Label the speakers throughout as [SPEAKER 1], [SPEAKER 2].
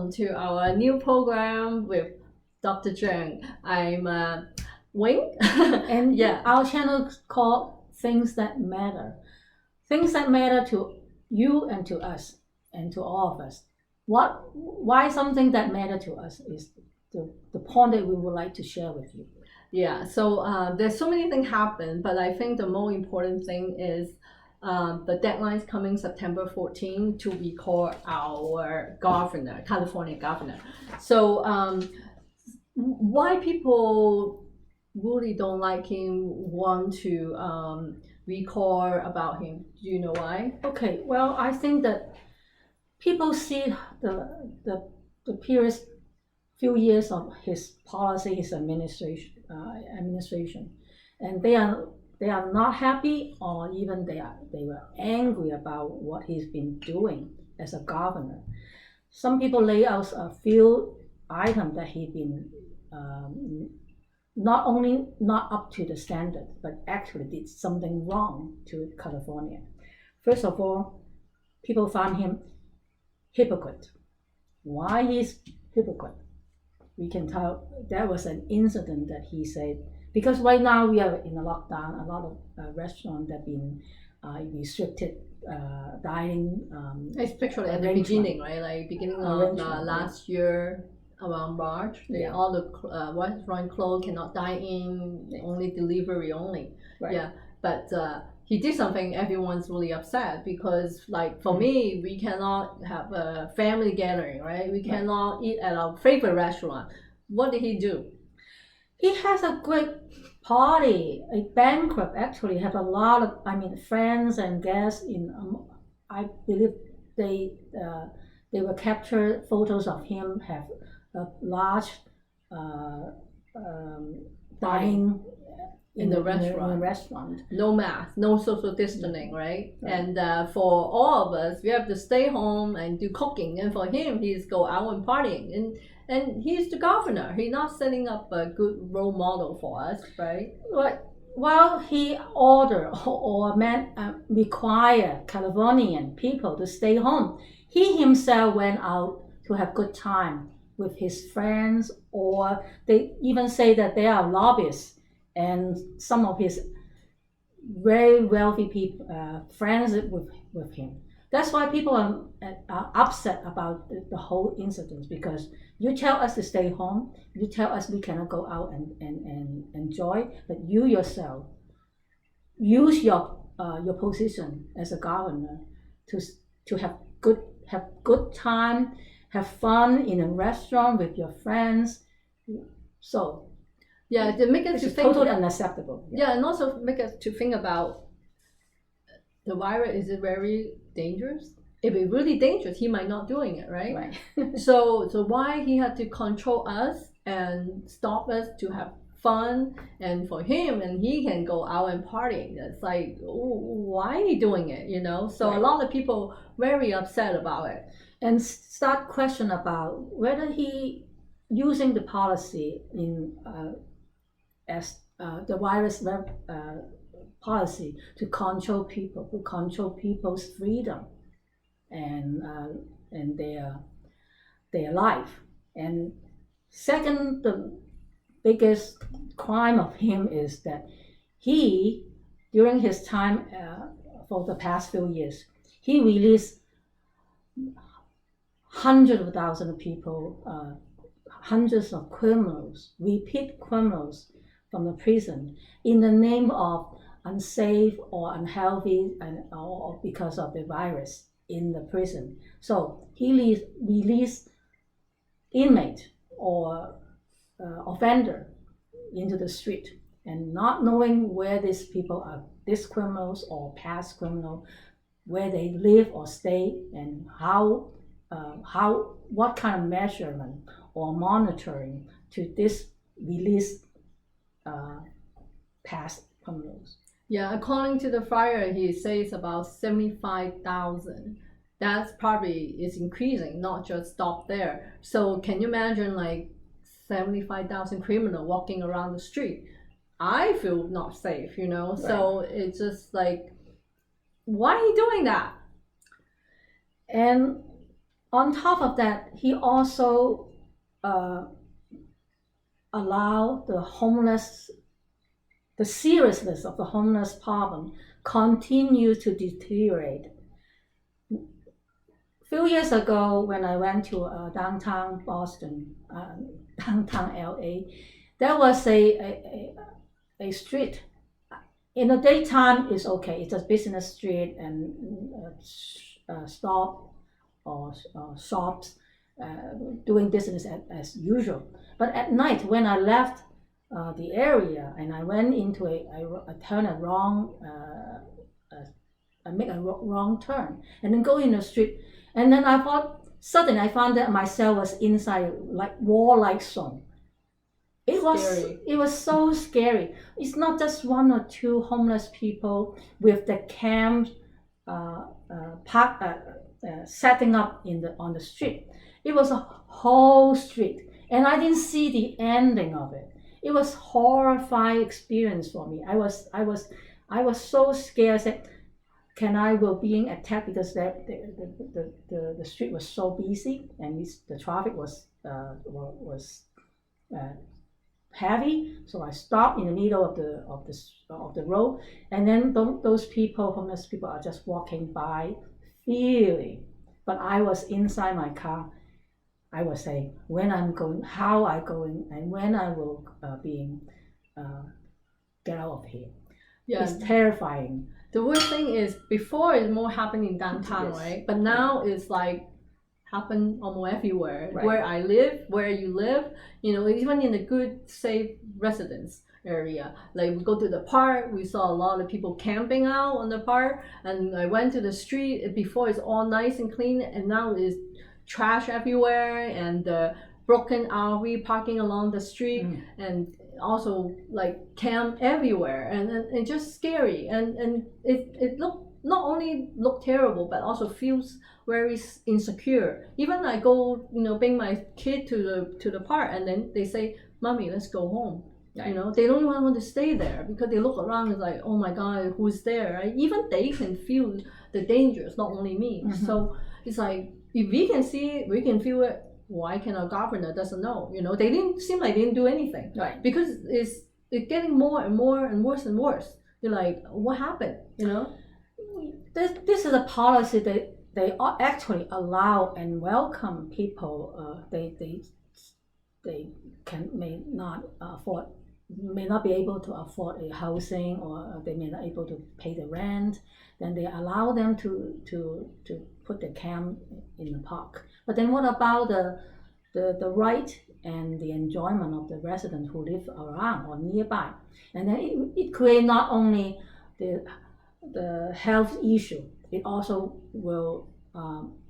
[SPEAKER 1] welcome to our new program with Dr. Zheng. I'm Wing.
[SPEAKER 2] And
[SPEAKER 1] yeah,
[SPEAKER 2] our channel called Things That Matter. Things that matter to you and to us and to all of us. Why something that matter to us is the point that we would like to share with you.
[SPEAKER 1] yeah. So there's so many things happen, but I think the more important thing is the deadline's coming September 14 to recall our governor, California governor. So why people really don't like him, want to recall about him? Do you know why?
[SPEAKER 2] Okay, well, I think that people see the previous few years of his policy, his administration, and they are not happy, or even they were angry about what he's been doing as a governor. Some people lay out a few items that he's been not only not up to the standard, but actually did something wrong to California. First of all, people found him hypocrite. Why he's hypocrite? We can tell there was an incident that he said, because right now we are in a lockdown, a lot of restaurants have been restricted dining.
[SPEAKER 1] Especially at the beginning, right? Like beginning of last year, around March, all the restaurant closed, cannot dine in, only delivery only.
[SPEAKER 2] Right.
[SPEAKER 1] Yeah, but he did something everyone's really upset, because like for me, we cannot have a family gathering, right? We cannot eat at our favorite restaurant. What did he do?
[SPEAKER 2] He has a great party, a banquet. Actually, have a lot of friends and guests in. I believe they will capture photos of him, have a large dining
[SPEAKER 1] in the restaurant. No mask, no social distancing, right? And for all of us, we have to stay home and do cooking. And for him, he's go out and partying. And he's the governor. He's not setting up a good role model for us, right?
[SPEAKER 2] Well, he ordered or require Californian people to stay home. He himself went out to have good time with his friends, or they even say that they are lobbyists, and some of his very wealthy people friends with him. That's why people are upset about the whole incident, because you tell us to stay home, you tell us we cannot go out and enjoy, but you yourself use your position as a governor to have good time, have fun in a restaurant with your friends. So
[SPEAKER 1] yeah, to make us
[SPEAKER 2] to think totally unacceptable.
[SPEAKER 1] Yeah, and also make us to think about the virus. Is it very dangerous? If it's really dangerous, he might not doing it, right?
[SPEAKER 2] Right.
[SPEAKER 1] so why he had to control us and stop us to have fun, and for him, and he can go out and party. It's like, why are he doing it? You know. So right. A lot of people very upset about it,
[SPEAKER 2] and start question about whether he using the policy in as the virus policy to control people, to control people's freedom and their life. And second, the biggest crime of him is that he, during his time for the past few years, he released hundreds of thousands of people, hundreds of criminals, repeat criminals from the prison in the name of unsafe or unhealthy or because of the virus in the prison. So he released inmate or offender into the street, and not knowing where these people are, these criminals or past criminal, where they live or stay, and what kind of measurement or monitoring to this release past criminals.
[SPEAKER 1] Yeah, according to the flyer, he says about 75,000. That's probably is increasing, not just stop there. So can you imagine like 75,000 criminals walking around the street? I feel not safe, you know. Right. So it's just like, why are you doing that?
[SPEAKER 2] And on top of that, he also allowed the seriousness of the homeless problem continue to deteriorate. A few years ago, when I went to downtown Boston, downtown LA, there was a street. In the daytime, it's okay. It's a business street and stop or shops doing business as usual. But at night, when I left the area and I went into I turned a wrong, I make a wrong turn and then go in the street, and then suddenly I found that myself was inside like war-like zone. It was so scary. It's not just one or two homeless people with the camp setting up on the street. It was a whole street, and I didn't see the ending of it. It was horrifying experience for me. I was so scared that were being attacked because the street was so busy and the traffic was heavy. So I stopped in the middle of the road, and then those homeless people, are just walking by freely. But I was inside my car. I was saying when I'm going, how I going, and when I will get out of here. Yeah. It's terrifying.
[SPEAKER 1] The worst thing is before it's more happening downtown, yes. Right? But now it's like happen almost everywhere. Right. Where I live, where you live, even in a good, safe residence area. Like we go to the park, we saw a lot of people camping out on the park, and I went to the street before it's all nice and clean, and now it's trash everywhere and broken RV parking along the street, and also like camp everywhere, and it's just scary, and it not only look terrible but also feels very insecure. Even I go bring my kid to the park, and then they say, "Mommy, let's go home." Right. They don't even want to stay there because they look around and like, oh my God, who's there? Right? Even they can feel the dangers, not only me. Mm-hmm. So it's like, if we can see it, we can feel it. Why can our governor doesn't know? They didn't do anything, right? Because it's getting more and more and worse and worse. You're like, what happened?
[SPEAKER 2] This is a policy that they actually allow and welcome people. They may not be able to afford a housing, or they may not be able to pay the rent. Then they allow them to put the camp in the park. But then what about the right and the enjoyment of the residents who live around or nearby? And then it creates not only the health issue, it also will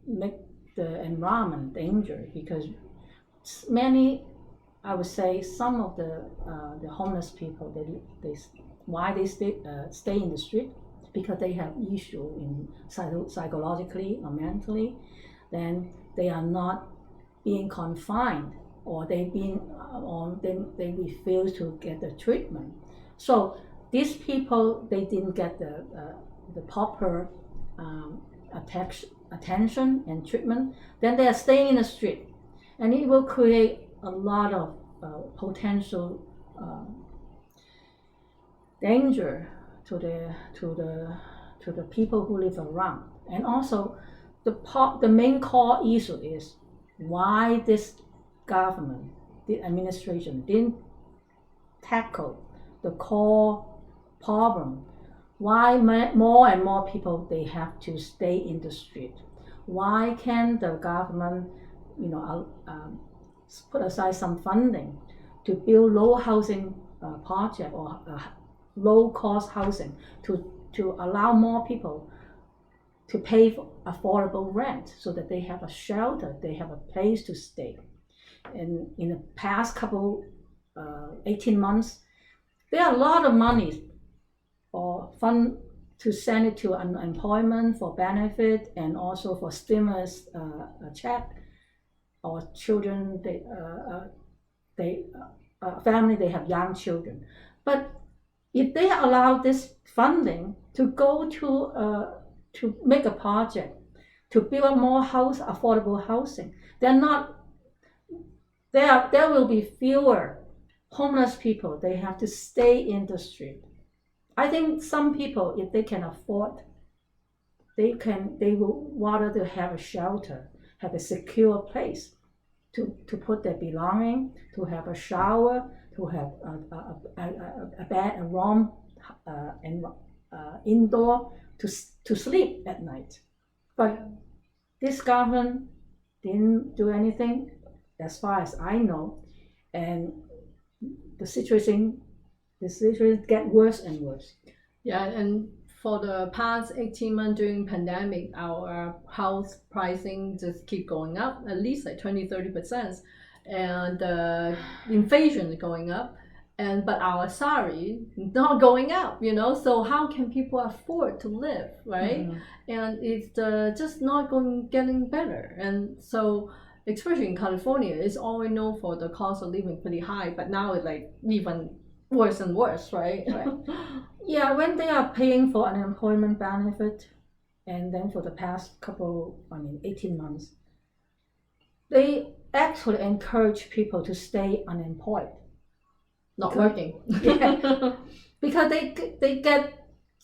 [SPEAKER 2] make the environment dangerous, because I would say some of the homeless people, they stay in the street because they have issue in psychologically or mentally. Then they are not being confined, or they refuse to get the treatment. So these people, they didn't get the proper attention and treatment. Then they are staying in the street, and it will create a lot of potential danger to the people who live around. And also, the main core issue is why this government, the administration, didn't tackle the core problem. Why more and more people, they have to stay in the street? Why can't the government, put aside some funding to build low housing project or low cost housing to allow more people to pay for affordable rent, so that they have a shelter, they have a place to stay. And in the past couple 18 months, there are a lot of money or fund to send it to unemployment for benefit, and also for stimulus check, or children, family, they have young children. But if they allow this funding to go to make a project to build more affordable housing. They're not. There will be fewer homeless people. They have to stay in the street. I think some people, if they can afford, they will rather to have a shelter, have a secure place to put their belonging, to have a shower, to have a bed, a room, and indoor to sleep at night. But this government didn't do anything, as far as I know, and the situation get worse and worse.
[SPEAKER 1] Yeah, and for the past 18 months during pandemic, our house pricing just keep going up, at least like 20-30%, and inflation is going up, but our salary not going up, so how can people afford to live, right? And it's just not getting better. And so especially in California, it's always known for the cost of living pretty high, but now it's like even worse and worse, right?
[SPEAKER 2] Yeah, when they are paying for unemployment benefit, and then for the past 18 months, they actually encourage people to stay unemployed.
[SPEAKER 1] Not working.
[SPEAKER 2] Yeah, because they get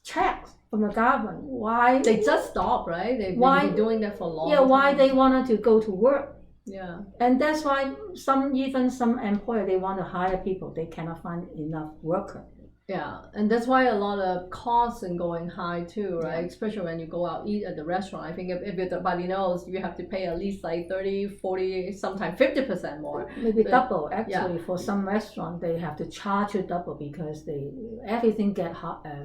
[SPEAKER 2] checks from the government. Why?
[SPEAKER 1] They just stopped, right? They've been doing that for a long time.
[SPEAKER 2] Yeah, why they wanted to go to work.
[SPEAKER 1] Yeah.
[SPEAKER 2] And that's why some employer, they want to hire people. They cannot find enough worker.
[SPEAKER 1] Yeah, and that's why a lot of costs are going high too, right?
[SPEAKER 2] Yeah.
[SPEAKER 1] Especially when you go out eat at the restaurant. I think if everybody knows, you have to pay at least like 30, 40, sometimes 50% more.
[SPEAKER 2] Maybe double, actually. Yeah. For some restaurant, they have to charge you double because everything get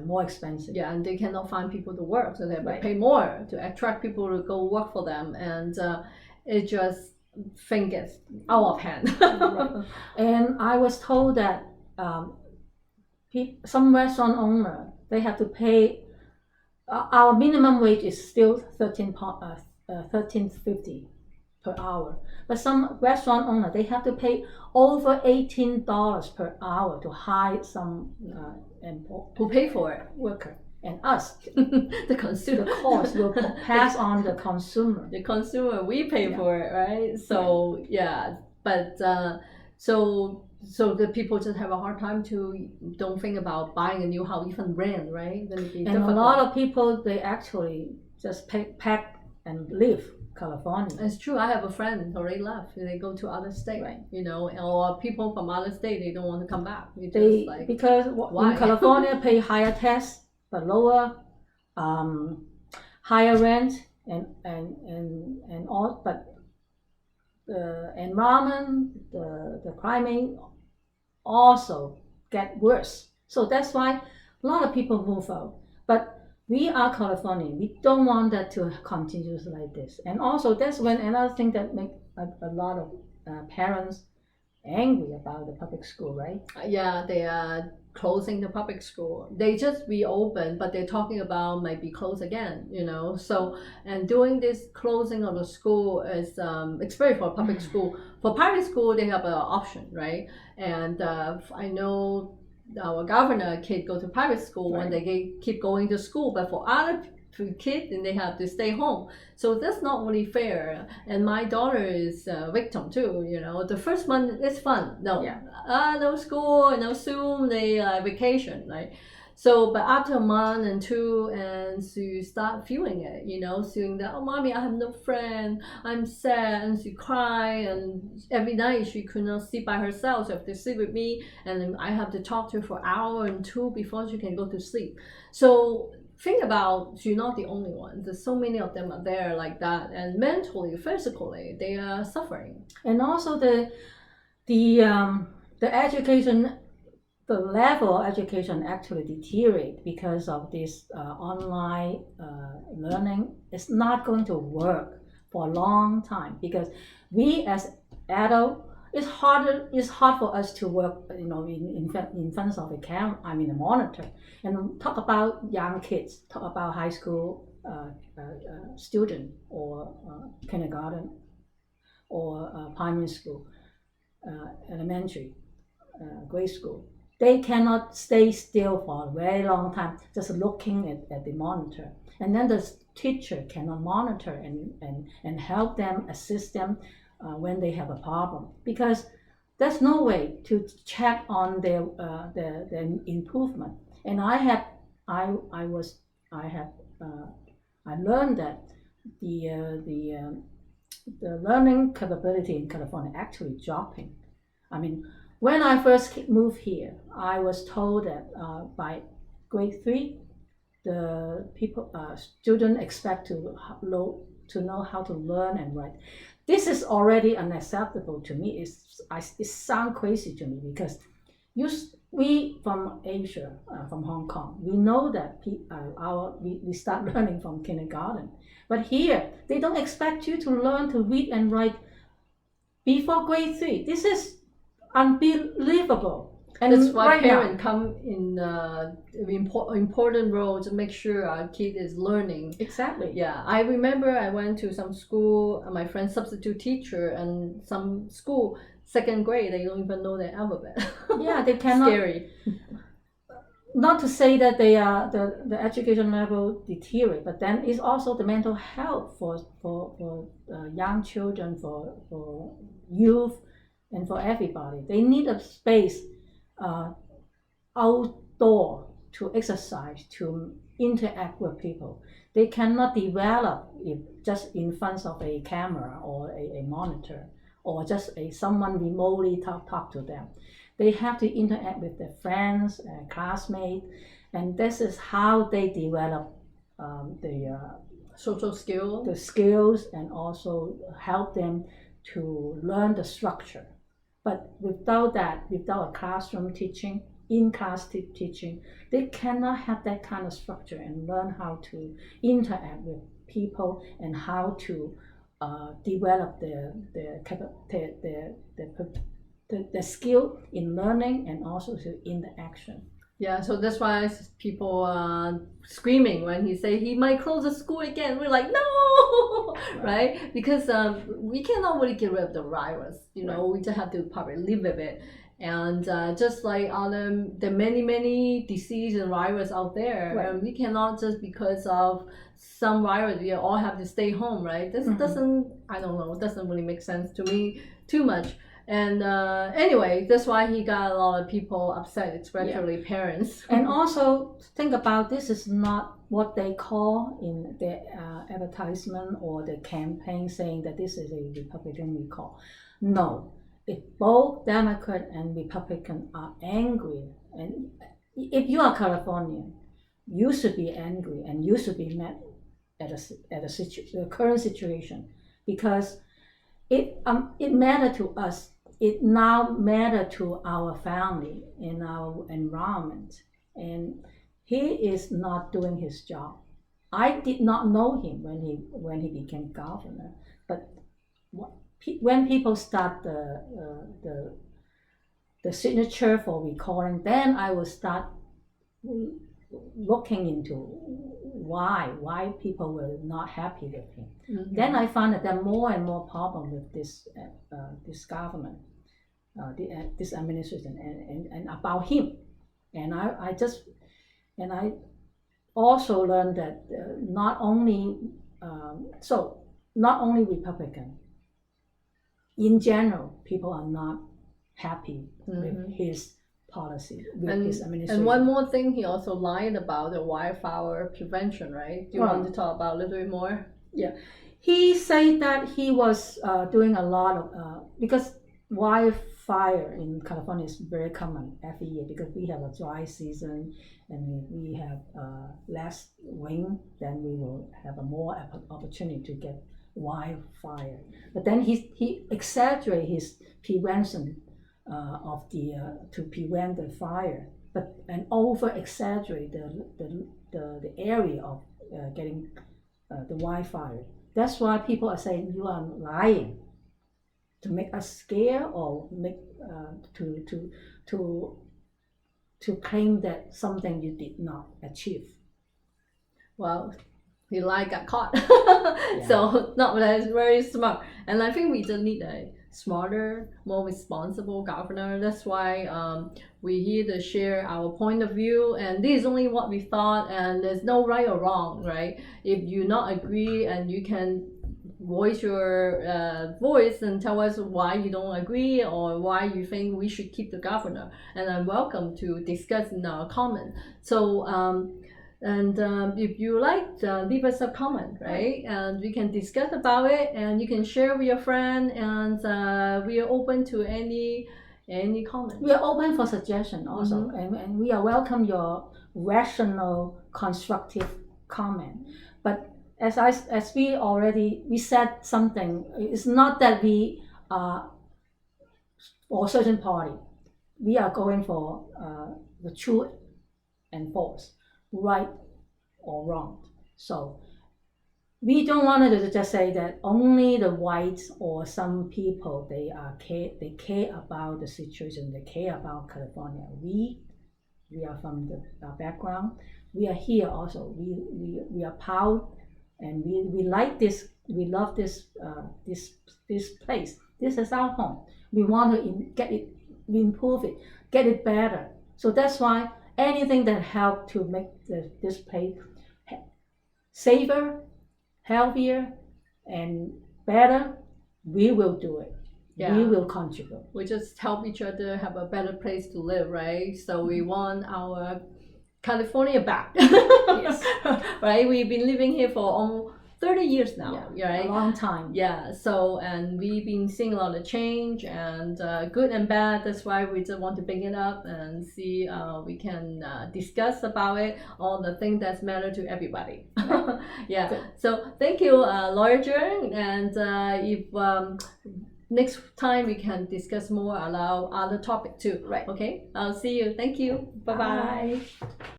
[SPEAKER 2] more expensive.
[SPEAKER 1] Yeah, and they cannot find people to work, so they have to pay more to attract people to go work for them, and it just thing gets out of hand.
[SPEAKER 2] Right. And I was told that some restaurant owner, they have to pay. Our minimum wage is still $13.50 per hour, but some restaurant owner, they have to pay over $18 per hour to hire some
[SPEAKER 1] who pay for it,
[SPEAKER 2] worker, and us,
[SPEAKER 1] the consumer.
[SPEAKER 2] The cost will pass on the consumer.
[SPEAKER 1] The consumer, we pay for it, right? So but so the people just have a hard time don't think about buying a new house, even rent, right? Then it'd be difficult.
[SPEAKER 2] A lot of people, they actually just pack and leave California.
[SPEAKER 1] It's true. I have a friend already left. They go to other state, right. Or people from other state, they don't want to come back.
[SPEAKER 2] Because in California pay higher tax but lower higher rent and all, but the environment, the climate also get worse. So that's why a lot of people move out. But we are Californian. We don't want that to continue like this. And also that's when another thing that make a lot of parents angry about the public school, right?
[SPEAKER 1] Yeah, they are closing the public school. They just reopened, but they're talking about might be closed again, So, and doing this closing of the school is especially for public school. For private school, they have an option, right? And I know our governor kid go to private school when they keep going to school, but for other kids, then they have to stay home. So that's not really fair. And my daughter is a victim too. The first month is fun. No school, no Zoom, they vacation, right? So, but after a month and two, and so you start feeling it, feeling that, oh, mommy, I have no friend, I'm sad, and she cry, and every night she could not sleep by herself, so have to sleep with me, and then I have to talk to her for an hour and two before she can go to sleep. So think about, you're not the only one. There's so many of them are there like that, and mentally, physically, they are suffering.
[SPEAKER 2] And also the education, the level of education actually deteriorate because of this online learning. It's not going to work for a long time because we as adults, it's hard for us to work, in front of a monitor, and talk about young kids, talk about high school student or kindergarten or primary school, elementary, grade school. They cannot stay still for a very long time, just looking at the monitor. And then the teacher cannot monitor and help them, assist them when they have a problem, because there's no way to check on their improvement. And I learned that the learning capability in California actually dropping. I mean, when I first moved here, I was told that by grade 3, the students expect to know how to learn and write. This is already unacceptable to me. It sounds crazy to me, because we from Asia, from Hong Kong, we know that we start learning from kindergarten. But here, they don't expect you to learn to read and write before grade 3. This is unbelievable. And
[SPEAKER 1] that's why
[SPEAKER 2] right
[SPEAKER 1] parents
[SPEAKER 2] now,
[SPEAKER 1] come in important role to make sure our kid is learning.
[SPEAKER 2] exactly.
[SPEAKER 1] Yeah, I remember I went to some school, my friend's substitute teacher, and some school, 2nd grade, they don't even know their alphabet.
[SPEAKER 2] Yeah, they cannot.
[SPEAKER 1] Scary.
[SPEAKER 2] Not to say that they are the education level deteriorate, but then it's also the mental health for young children, for youth, and for everybody. They need a space outdoor to exercise, to interact with people. They cannot develop it just in front of a camera or a monitor, or just someone remotely talk to them. They have to interact with their friends, classmates, and this is how they develop the
[SPEAKER 1] Social skill.
[SPEAKER 2] the skills, and also help them to learn the structure. But without that, without a classroom teaching, in-class teaching, they cannot have that kind of structure and learn how to interact with people and how to develop the skill in learning and also to interaction.
[SPEAKER 1] Yeah, so that's why people are screaming when he say he might close the school again. We're like, no, right? Because we cannot really get rid of the virus. You know, we just have to probably live with it. And just like the many disease and virus out there,
[SPEAKER 2] Right.
[SPEAKER 1] We cannot just because of some virus we all have to stay home, right? This doesn't, I don't know, doesn't really make sense to me too much. And anyway, that's why he got a lot of people upset, especially parents.
[SPEAKER 2] And also think about, this is not what they call in the advertisement or the campaign saying that this is a Republican recall. No, if both Democrat and Republican are angry, and if you are Californian, you should be angry and you should be mad at the current situation, because it matters to us. It now matters to our family and our environment, and he is not doing his job. I did not know him when he became governor, but when people start the signature for recalling, then I will start looking into why people were not happy with him. Mm-hmm. Then I found that there are more and more problems with this government, this administration, and about him. And I also learned that not only Republican, in general, people are not happy with his policy, with his administration.
[SPEAKER 1] And one more thing, he also lied about the wildfire prevention, right? Do you want to talk about a little bit more?
[SPEAKER 2] Yeah, he said that he was doing a lot of because wildfire in California is very common every year, because we have a dry season and we have less rain, then we will have a more opportunity to get wildfire. But then he exaggerated his prevention of to prevent the fire, and over exaggerate the area of getting the wildfire. That's why people are saying you are lying to make us scared, or make to claim that something you did not achieve.
[SPEAKER 1] Well, the lie got caught. Yeah. So not very smart. And I think we just need smarter, more responsible governor. That's why we're here to share our point of view, and this is only what we thought, and there's no right or wrong, right? If you not agree, and you can voice your voice and tell us why you don't agree or why you think we should keep the governor, and I'm welcome to discuss in our comment. So if you like, leave us a comment, right? And we can discuss about it, and you can share with your friend, and we are open to any comment.
[SPEAKER 2] We are open for suggestion also, and we are welcome your rational, constructive comment. But as we said something, it's not that we are for a certain party. We are going for the truth and false, right or wrong. So we don't want to just say that only the whites or some people they care about the situation, they care about California. We are from the background. We are here also. We are proud, and we like this. We love this place. This is our home. We want to get it, improve it, get it better. So that's why anything that help to make this place safer, healthier, and better, we will do it. Yeah. We will contribute.
[SPEAKER 1] We just help each other have a better place to live, right? So we want our California back.
[SPEAKER 2] Yes.
[SPEAKER 1] Right? We've been living here for almost 30 years now, right?
[SPEAKER 2] A long time.
[SPEAKER 1] Yeah, so, and we've been seeing a lot of change, and good and bad. That's why we just want to bring it up and see we can discuss about it, all the things that matter to everybody. Yeah, good. So thank you, Lawyer Jern, and if next time we can discuss more about other topic too.
[SPEAKER 2] Right.
[SPEAKER 1] Okay, I'll see you. Thank you. Bye-bye.
[SPEAKER 2] Bye.